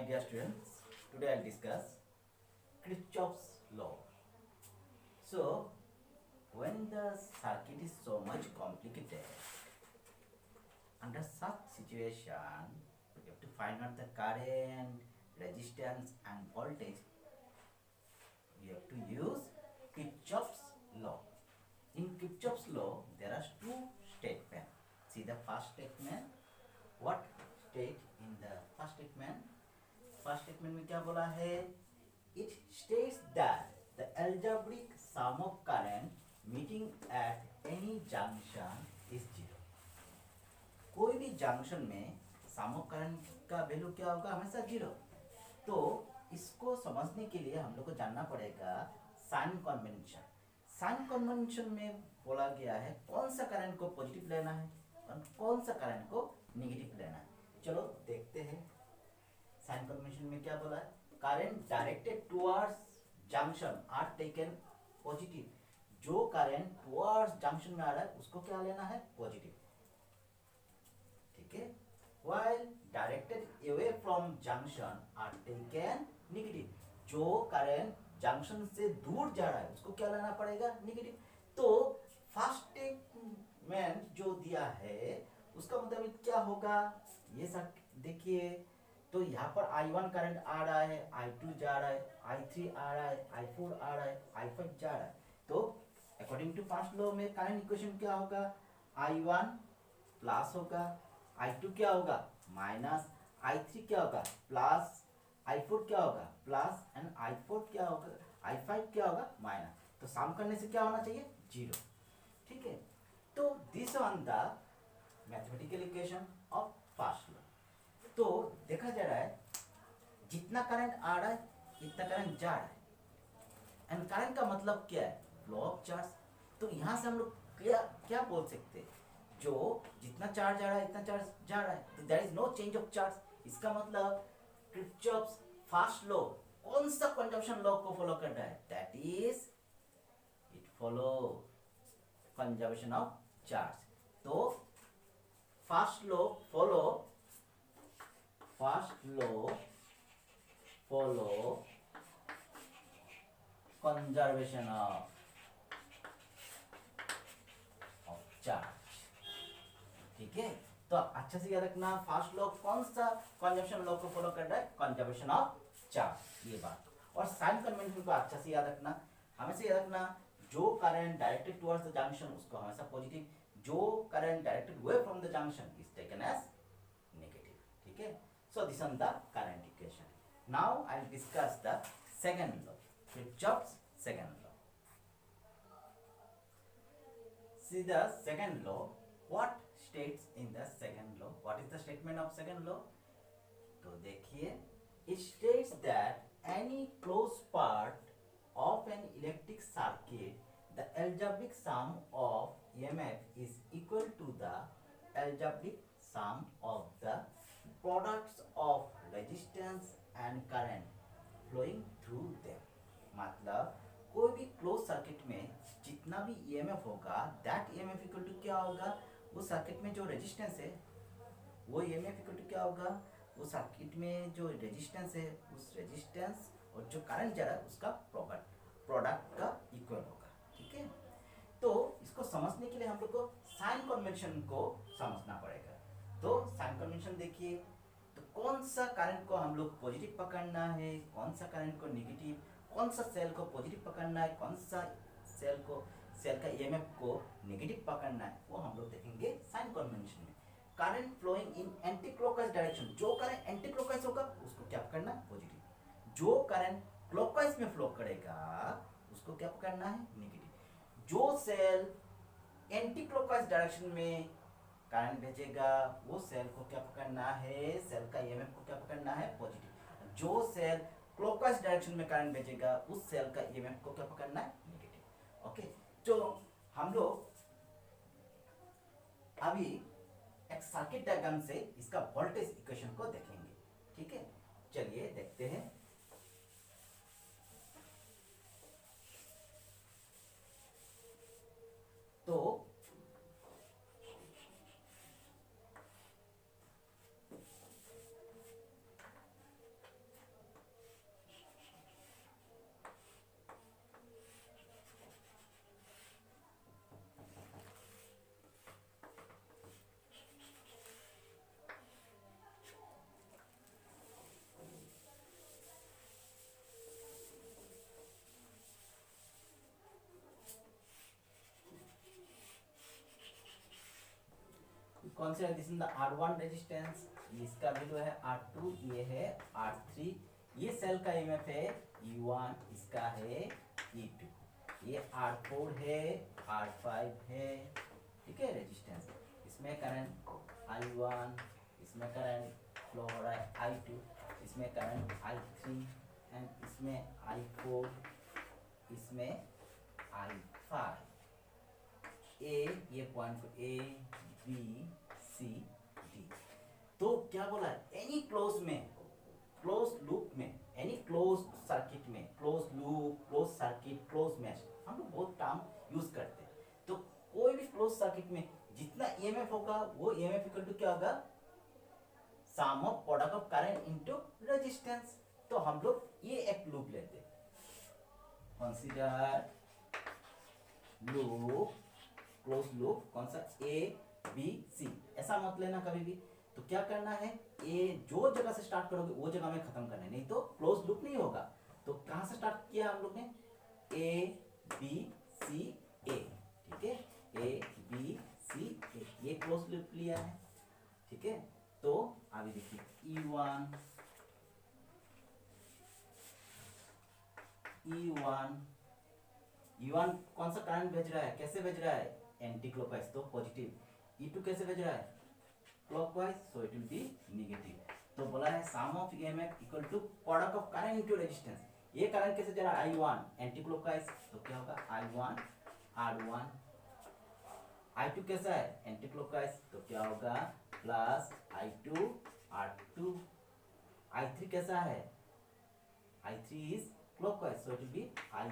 dear students, today I'll discuss Kirchhoff's law. So, when the circuit is so much complicated, under such situation, you have to find out the current, resistance and voltage. You have to use Kirchhoff's law. In Kirchhoff's law, there are two statements. See the first statement. What state in the first statement? First statement में क्या बोला है? It states that the algebraic sum of current meeting at any junction is zero. कोई भी junction में sum of current का value क्या होगा? हमेशा जीरो. तो इसको समझने के लिए हम लोग को जानना पड़ेगा साइन कन्वेंशन. साइन कन्वेंशन में बोला गया है कौन सा करंट को पॉजिटिव लेना है और कौन सा करंट को नेगेटिव लेना है. चलो देखते हैं. साइन कन्वेंशन में क्या बोला है? Current directed towards junction are taken positive. जो करंट टुवर्ड्स जंक्शन में आ रहा है उसको क्या लेना है? पॉजिटिव. ठीक है. While directed away from junction are taken negative. जो करंट जंक्शन से दूर जा रहा है उसको क्या लेना पड़ेगा? नेगेटिव. तो फर्स्ट स्टेटमेंट जो दिया है उसका मतलब क्या होगा? ये सब देखिए. तो यहाँ पर I1 करंट आ रहा है, I2 जा रहा है, I3 आ रहा है, I4 आ रहा है, I5 जा रहा है. तो अकॉर्डिंग टू फर्स्ट लॉ में करंट इक्वेशन क्या होगा? I1 प्लस होगा, I2 क्या होगा? माइनस, I3 क्या होगा? प्लस, I4 क्या होगा? प्लस एंड I4 क्या होगा? I5 क्या होगा? माइनस. तो सम करने से क्या होना चाहिए? जीरो. ठीक है. तो this one the mathematical equation of first law. तो देखा जा रहा है जितना करंट आ रहा है इतना करंट जा रहा है. एंड करंट का मतलब क्या है? Flow of charge. तो यहाँ से हम लोग क्या क्या बोल सकते हैं? जो जितना चार्ज आ रहा है इतना चार्ज जा रहा है. तो there is no change of charge. इसका मतलब किरचॉफ्स फर्स्ट लॉ कौन सा कंजम्पशन लॉ को फॉलो कर रहा है? That is it follow conservation of charge. तो first law follow conservation of charge. ठीक है. तो अच्छा से याद रखना फर्स्ट लॉ कौन सा कंजर्वेशन लॉ को फॉलो कर रहा है? Conservation of charge. ये बात. और साइन कन्वेंशन को अच्छा से याद रखना. हमेशा याद रखना जो current directed towards the junction उसको हमेशा पॉजिटिव. जो current directed away from the junction is taken as negative. ठीक है. So this is the current equation. Now I will discuss the second law, Kirchhoff's second law. See the second law. What states in the second law? What is the statement of second law? तो देखिए, it states that any closed part of an electric circuit, the algebraic sum of EMF is equal to the algebraic sum of the products of resistance and current flowing through them. मतलब कोई भी close circuit में जितना भी EMF होगा that EMF equal to क्या होगा? उस सर्किट में जो रेजिस्टेंस है वो ईएमएफ इक्वल टू क्या होगा? उस सर्किट में जो रेजिस्टेंस है उस रेजिस्टेंस और जो करंट जा रहा है उसका प्रोडक्ट का इक्वल होगा. ठीक है. तो इसको समझने के लिए हम लोग को साइन कन्वेंशन को समझना पड़ेगा. तो साइन कन्वेंशन देखिए. तो कौन सा करंट को हम लोग पॉजिटिव पकड़ना है, कौन सा करंट को नेगेटिव, कौन सा सेल को पॉजिटिव पकड़ना है, कौन सा सेल का ईएमएफ को नेगेटिव पकड़ना है, वो हम लोग देखेंगे साइन कन्वेंशन में. Current flowing in anticlockwise direction. जो करंट एंटी क्लॉकवाइज होगा उसको क्या पकड़ना है? पॉजिटिव. जो करंट क्लॉकवाइज में फ्लो करेगा उसको क्या पकड़ना है? नेगेटिव. जो सेल एंटी क्लॉकवाइज डायरेक्शन में करंट भेजेगा वो सेल को क्या पकड़ना है? सेल का ईएमएफ को क्या पकड़ना है? पॉजिटिव. जो सेल क्लॉकवाइज डायरेक्शन में करंट भेजेगा उस सेल का ईएमएफ को क्या पकड़ना है? नेगेटिव. ओके. तो हम लोग अभी एक सर्किट डायग्राम से इसका वोल्टेज इक्वेशन को देखेंगे. ठीक है. चलिए देखते हैं. तो कौन सा है, this is the R1 resistance, इसका वैल्यू है R2, ये है R3, ये सेल का ईएमएफ है E1, इसका है E2, ये R4 है, R5 है, ठीक है रेजिस्टेंस। इसमें करंट I1, इसमें करंट फ्लो हो रहा है I2, इसमें करंट I3 एंड इसमें I4, इसमें I5। ये पॉइंट को A, B, C, D। तो क्या बोला है, एनी क्लोज में, क्लोज लूप में, एनी क्लोज सर्किट में, close loop, close circuit, close mesh, हम लोग बहुत टर्म यूज करते हैं। तो कोई भी क्लोज सर्किट में जितना ईएमएफ होगा वो ईएमएफ इक्वल टू क्या होगा, sum of product of current into resistance. तो हम लोग ये एक लूप लेते हैं, कंसीडर लूप, क्लोज लूप, कौन सा, A, B, C, ऐसा मत लेना कभी भी। तो क्या करना है, ए जो जगह से स्टार्ट करोगे वो जगह में खत्म करना है, नहीं तो क्लोज लूप नहीं होगा। तो कहां से स्टार्ट किया हम लोग ने, A, B, C, A, ठीक है, A, B, C, A, ये क्लोज लूप लिया है, ठीक है। तो अभी देखिए E1 कौन सा करंट भेज रहा है, कैसे भेज रहा है, एंटी क्लॉकवाइज, तो पॉजिटिव। E2 कैसे भेज रहा है, clockwise, so it will be negative. तो बोला है sum of EMF equal to product of current into resistance. ये करंट कैसे जा रहा है, I1 एंटी क्लॉकवाइज, तो क्या होगा I1 R1। I2 कैसा है, एंटी क्लॉकवाइज, तो क्या होगा प्लस I2 R2। I3 कैसा है, I3 is clockwise, so it will be I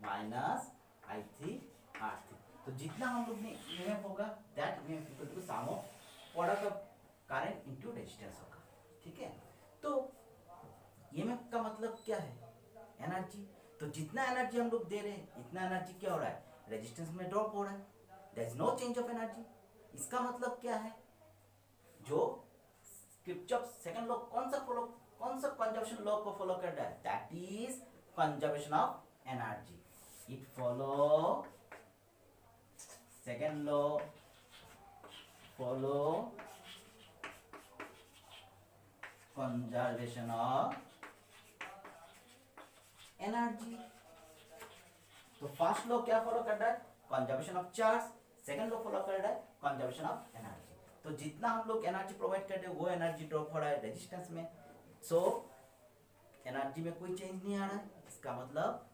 minus I3 R3। तो जितना हम लोग ने ईएमएफ होगा that EMF equal to sum of product of current into resistance होगा, ठीक है। तो ईएमएफ का मतलब क्या है, एनर्जी। तो जितना एनर्जी हम लोग दे रहे हैं इतना एनर्जी क्या हो रहा है, रेजिस्टेंस में ड्रॉप हो रहा है, there is no change of energy. इसका मतलब क्या है, जो किरचॉफ सेकंड लॉ कौन सा कंजर्वेशन लॉ को फॉलो कर रहा है, that is conservation of energy. It follow second law, follow conservation of energy. तो फर्स्ट लॉ क्या फॉलो कर रहा है, conservation of charge, second law follow कर रहा है कंजर्वेशन ऑफ एनर्जी। तो जितना हम लोग एनर्जी प्रोवाइड कर रहे हैं वो एनर्जी ड्रॉप हो रहा है रेजिस्टेंस में, सो एनर्जी में कोई चेंज नहीं आ रहा है। इसका मतलब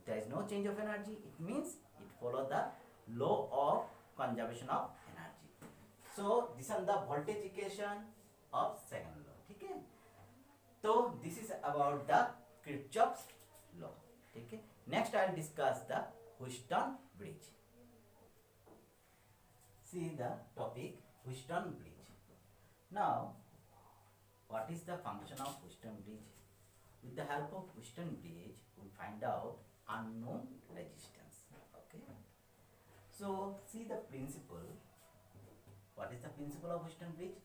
there is no change of energy, it means it follow the law of conservation of energy. So this is the voltage equation of second law, ठीक है। तो this is about the Kirchhoff's law, ठीक है। Next I will discuss the Wheatstone bridge. See the topic Wheatstone bridge. Now what is the function of Wheatstone bridge? With the help of Wheatstone bridge we find out unknown resistance, okay. So see the principle. What is the principle of Wheatstone bridge?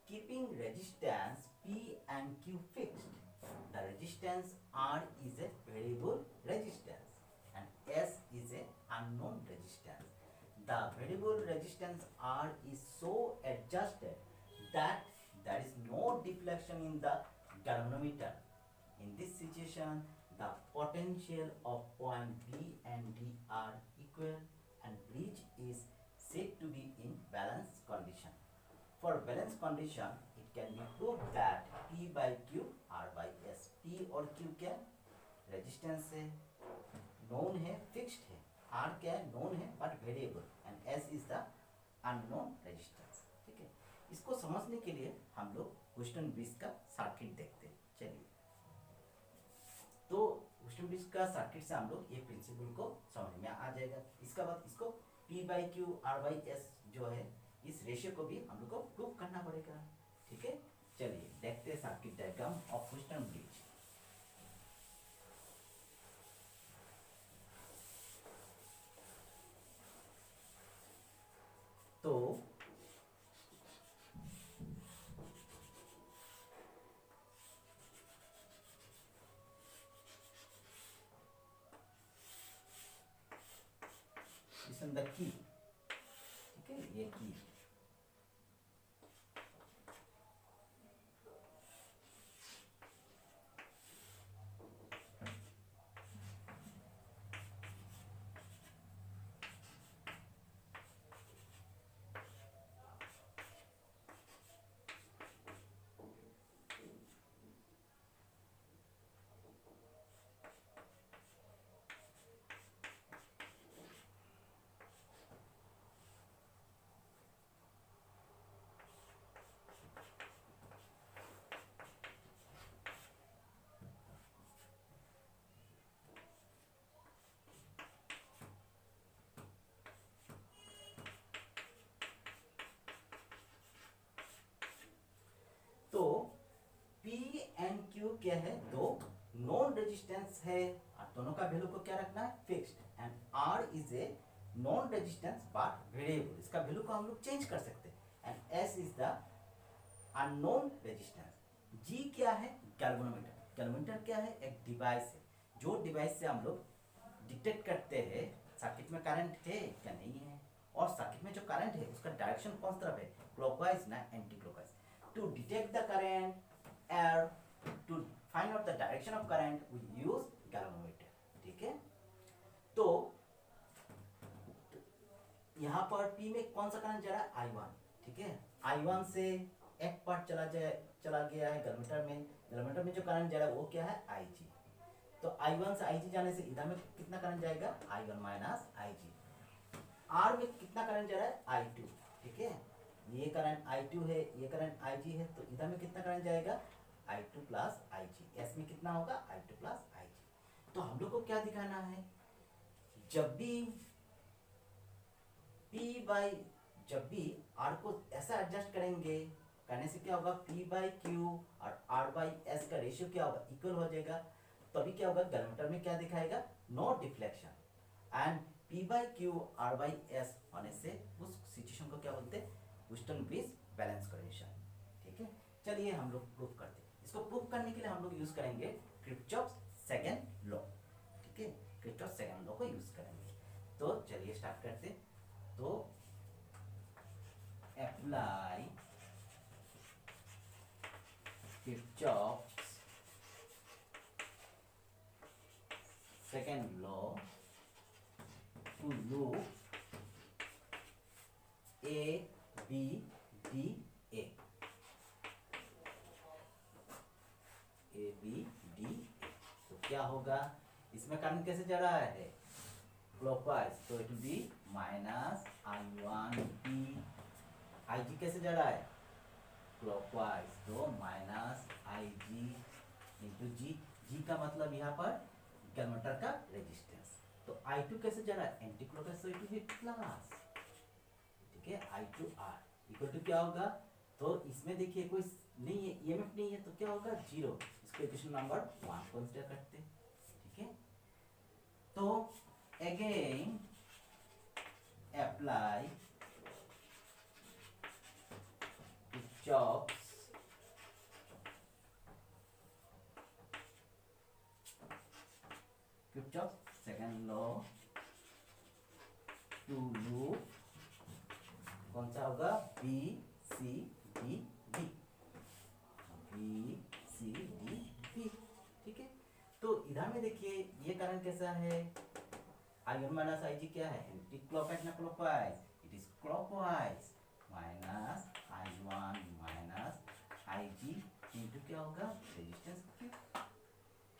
Keeping resistance P and Q fixed, the resistance R is a variable resistance and S is a unknown resistance. The variable resistance R is so adjusted that there is no deflection in the galvanometer. In this situation the potential of point B and D are equal and bridge is said to be in balance condition. For balance condition it can be proved that P by Q R by S। P और Q क्या resistance है, known है, fixed है, R क्या है, known है but variable, and S is the unknown resistance, ठीक है। इसको समझने के लिए हम लोग व्हीटस्टोन ब्रिज का सर्किट देखते हैं, चलिए। तो व्हीटस्टोन ब्रिज का सर्किट से हम लोग ये प्रिंसिपल को समझ में आ जाएगा। इसका बाद इसको P by Q R by S जो है इस रेशियो को भी हम लोग को प्रूव करना पड़ेगा, ठीक है। चलिए देखते हैं circuit diagram of Wheatstone bridge. तो द की, ठीक है, ये की क्यू क्या है, दो नॉन रेजिस्टेंस है और दोनों का वैल्यू को क्या रखना है, fixed, and R is a known resistance but variable, इसका वैल्यू को हम लोग चेंज कर सकते हैं, and S is the unknown resistance. G क्या है, गैल्वेनोमीटर। गैल्वेनोमीटर क्या है, एक डिवाइस है, जो डिवाइस से हम लोग डिटेक्ट करते हैं सर्किट में करंट है क्या नहीं है, और सर्किट में जो करंट है उसका डायरेक्शन कौन सा तरफ है, क्लॉकवाइज ना anticlockwise. To detect the current और to find out the direction of current we use galvanometer, ठीक है। तो यहाँ पर P में कौन सा करंट जा रहा है, I1, ठीक है। I1 से एक पार्ट चला गया है गैल्वेनोमीटर में, गैल्वेनोमीटर में जो करंट जा रहा है वो क्या है, IG। तो I1 से IG जाने से इधर में कितना करंट जाएगा, I1 माइनस IG। R में कितना करंट जा रहा है, I2, ठीक है। ये करंट I2 है, ये करंट IG है, तो इधर में कितना करंट जाएगा, I2 प्लस IG। S में कितना होगा, I2 प्लस IG। तो हम लोग को क्या दिखाना है, जब भी R को ऐसा एडजस्ट करेंगे, करने से क्या होगा, P बाई क्यू और R बाई S का रेशियो क्या होगा, इक्वल हो जाएगा। तभी क्या होगा, गैल्वेनोमीटर में क्या दिखाएगा, no deflection, and P by Q R by S होने से उस सिचुएशन को क्या बोलते हैं, व्हीटस्टोन ब्रिज बैलेंस कंडीशन, ठीक है। चलिए हम लोग प्रूफ करते हैं। इसको प्रूफ करने के लिए हम लोग यूज करेंगे किरचॉफ्स सेकंड लॉ, ठीक है। किरचॉफ्स सेकंड लॉ को यूज करेंगे। तो चलिए स्टार्ट करते हैं। तो apply Kirchhoff's second law to loop A B D A, A B D A। तो क्या होगा, इसमें करंट कैसे जा रहा है, क्लॉकवाइज, तो it will B minus I1 P। IG कैसे जा रहा है, क्लॉकवाइज, तो minus IG into G। G का मतलब यहाँ पर गैल्वेनोमीटर का रेजिस्टेंस। तो I2 कैसे जा रहा है, एंटी क्लॉकवाइज, तो इट विल बी प्लस, ठीक है। I2R इक्वल टू क्या होगा, तो इसमें देखिए कोई नहीं है, EMF नहीं है, तो क्या होगा, 0। इसको इक्वेशन नंबर 1 कंसीडर करते हैं, ठीक है। तो again apply Kirchhoff's second law to loop, कौन सा होगा, B C D B, B C D B, ठीक है। तो इधर में देखिए ये करंट कैसा है, I1 माइनस IG क्या है, एंटी क्लॉकवाइज ना clockwise, it is clockwise, minus I1 minus IG into क्या होगा, रेजिस्टेंस Q,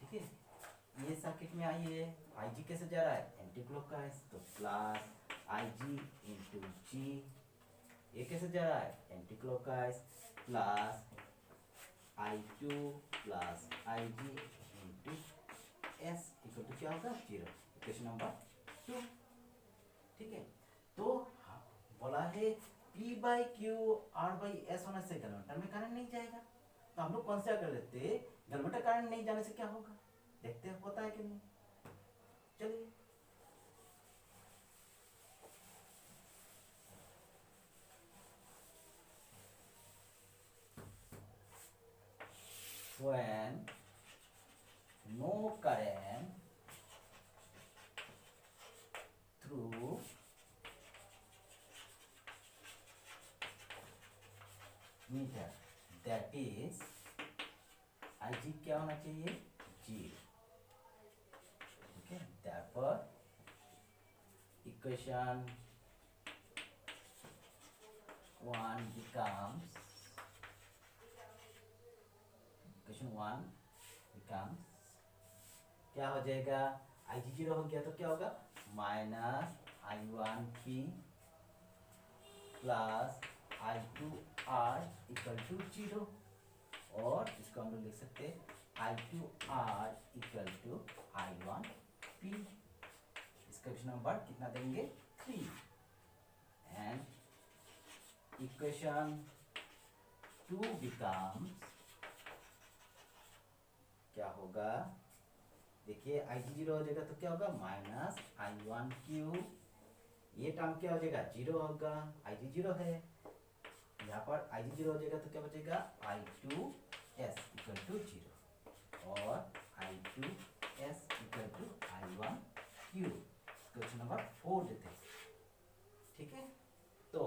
ठीक है। ये सर्किट में आइए, IG कैसे जा रहा है, एंटी क्लॉकवाइज, तो प्लस IG इंटू G। ये कैसे जा रहा है, anticlockwise, plus I2 plus IG into S equal to क्या होगा, 0। इक्वेशन नंबर 2, ठीक है। तो बोला है P by Q R by S होने से गैल्वेनोमीटर में करंट नहीं जाएगा, तो हम लोग कौन सा कर लेते हैं, गैल्वेनोमीटर करंट नहीं जाने से क्या होगा, देखते हैं होता है कि नहीं। चलिए when no current through meter, that is IG क्या होना चाहिए, 0, ठीक है। therefore equation 1 becomes, equation 1 becomes क्या हो जाएगा, IG 0 हो गया तो क्या होगा, minus I1P plus I2R equal to 0, और इसको हम लोग लिख सकते हैं I2R इक्वल टू I1P। इसका इक्वेशन नंबर कितना देंगे, 3, एंड इक्वेशन 2 becomes क्या होगा, देखिए IG0 हो जाएगा तो क्या होगा माइनस I1Q, ये टर्म क्या हो जाएगा 0 होगा, IG0 है, यहाँ पर IG0 हो जाएगा तो क्या बचेगा I2S इक्वल टू 0 और I2S equal to I1Q। Question number 4 देते हैं, ठीक है। तो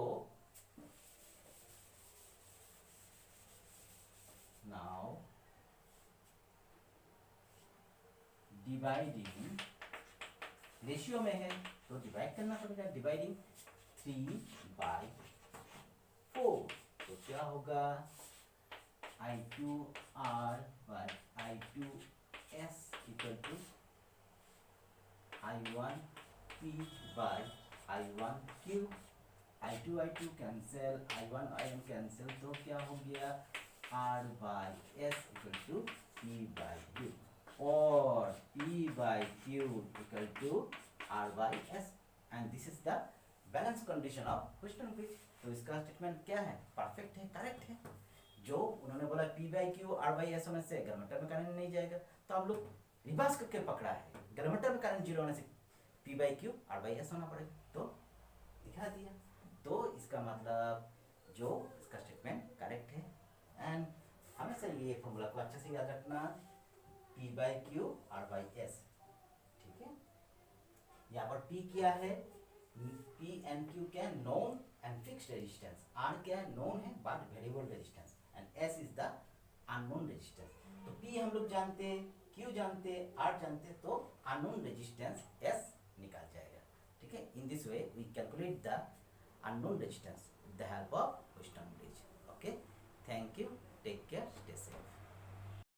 नाउ डिवाइडिंग रेशियो में है तो डिवाइड करना पड़ेगा, डिवाइडिंग 3/4 तो क्या होगा I2R by I2S equal to I1P by I1Q, I2 cancel, I1 cancel, तो क्या हो गया R by S equal to P by Q और P by Q equal to R by S and this is the balance condition of Wheatstone bridge. तो इसका statement क्या है, perfect है, करेक्ट है। जो उन्होंने बोला P by Q R by S होने से ग्रामेटर में करंट नहीं जाएगा, तो हम लोग रिवर्स करके पकड़ा है, ग्रामेटर में करंट 0 होने से P by Q R by S होना पड़ेगा, तो दिखा दिया। तो इसका मतलब जो इसका स्टेटमेंट करेक्ट है। एंड हमेशा ये फॉर्मूला को अच्छे से याद रखना, P by Q R by S, ठीक है। यहाँ पर P क्या है, P एंड Q क्या है, known and fixed resistance, R क्या है, नोन है but variable resistance, and S is the unknown resistance. तो P हम लोग जानते हैं, Q जानते हैं, R जानते हैं, तो अननोन रेजिस्टेंस S निकाल जाएगा, ठीक है। In this way we calculate the unknown resistance with the help of Wheatstone bridge. Okay, thank you, take care, stay safe.